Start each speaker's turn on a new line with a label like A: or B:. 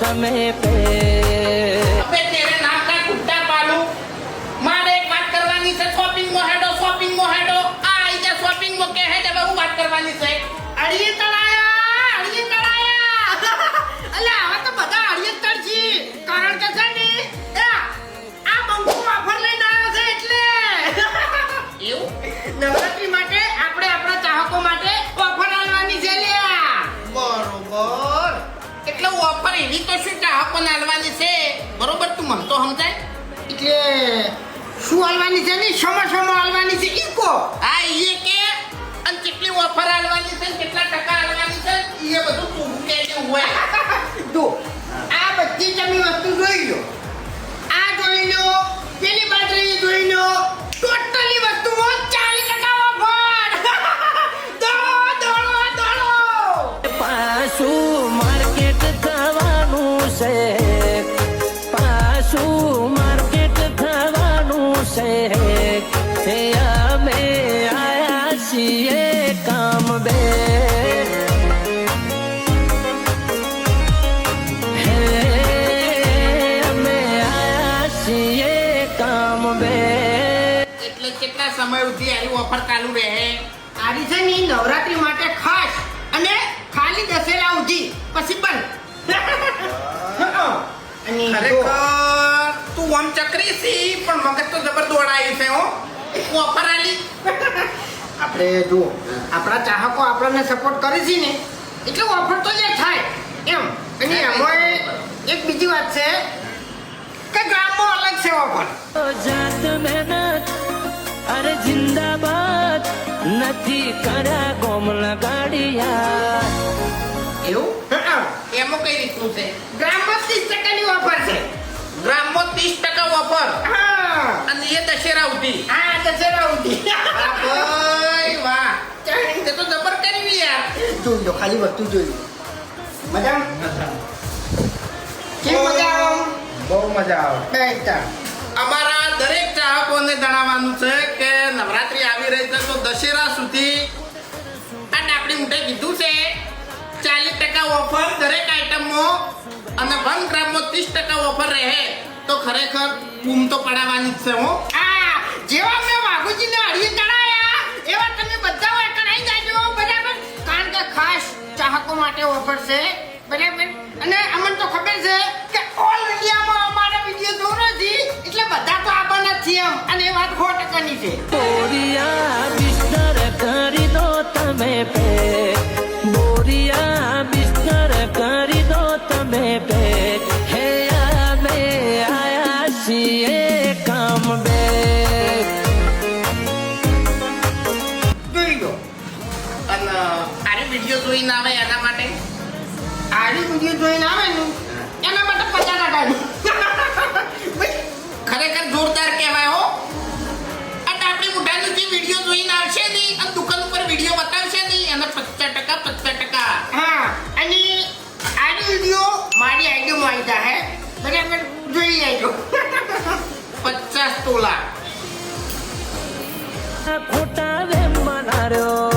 A: તમે पे
B: अबे तेरे नाम का कुत्ता पालू मारे एक बात करवानी से शॉपिंग में हेडो आ इधर शॉपिंग में के है जब वो बात करवानी से अड़िए तड़ाया अले आवा तो बता अड़िए तड़ची कारण के છે ને આ બંકુ ઓફર લઈને આવ્યો છે એટલે એવું નવરાત્રી માટે આપણે આપણા ચાહકો માટે ઓફર આલવાની છે લ્યા બરોબર એટલે ઓફર એવી તો શું ચાહકોને આલવાની છે બરોબર તું મને તો સમજાય એટલે શું આલવાની છે ને સમો આલવાની છે ઈ કો હા ઈ કે અને કેટલી ઓફર આલવાની છે કેટલા ટકા આલવાની છે એ બધું તું કહેજે હોય તો આ બધી તમે વસ્તુ જોઈ લો આ જોઈ લો પેલી બાજરી જોઈ લો ટોટલી વસ્તુમાં 40% ઓફર દોડો
A: પાછું માર્કેટ થવાનું છે હે અમે આયા છીએ કામ બે હે અમે આયા છીએ કામ બે
B: એટલે કેટલા સમય સુધી આરી ઓફર ચાલુ રહે આરી છે ને નવરાત્રી માટે ખાસ અને ખાલી દશેરા સુધી પછી બંધ અને ખરેખર તું આમ ચક્રી સી પણ મગજ તો જબર દોડાયું છે હો ઓફર આલી આપણે જો આપણા ચાહકો આપણને સપોર્ટ કરે છે ને એટલે ઓફર તો જે થાય એમ અને એમાં એક બીજી વાત છે કે ગ્રામમાં અલગ છે ઓફર
A: જાત મહેનત અરે જિંદાબાદ નથી કર્યા ગોમ લગાડિયા
B: એવું એમાં કઈ રીતનું છે ગ્રામમાં 30% ની ઓફર છે ગ્રામમાં 30% ઓફર હા અને એ દશેરા સુધી હા દશેરા સુધી ભાઈ વાહ તે તો જબર કરવી યાર જોઈ લો ખાલી વસ્તુ જોઈ લો મજા કેમ મજા આવે
C: બહુ મજા આવે
B: બેટા અમારા દરેક ચાહકોને જણાવવાનું છે કે નવરાત્રી આવી રહી છે તો દશેરા સુધી આ ડાબડી મૂઠે કીધું છે 40% ઓફર દરેક આઈટમમાં અને 1 ગ્રામમાં 30% ઓફર રહે તો ખરેખર બૂમ તો પડાવવાની જ છે હો આ જેવા મેં વાઘુજીને અડીએ ચડાયા એવા તમે બધા એકણ આવી જાજો બરાબર કારણ કે ખાસ ચાહકો માટે ઓફર છે બરાબર અને અમને તો ખબર છે કે ઓલ ઇન્ડિયામાં અમારા વિડિયો જોરો છે એટલે બધા તો આવવાના છે એમ અને એ વાત 100%ની છે
A: બોરિયા બિસ્તર કરી દો તમે પે બોરિયા બિસ્તર કરી દો તમે પે હે અમે આયા છીએ કામ બે
B: જોઈ લો અને આરી વિડિયો જોઈને આવે એના માટે આરી વિડિયો જોઈને આવે ને એના માટે 50% ખરેખર જોરદાર કહેવાય હો આ ડાબડી મુઠાની જે વિડિયો જોઈને આવશે ને અને દુકાન ઉપર વિડિયો બતાવશે ને એના 50% હા અને આરી વિડિયો મારી આઈડીમાં આવી જાય બરાબર જોઈ લેજો 50 તોલા
A: ખોટા વે મનાર્યો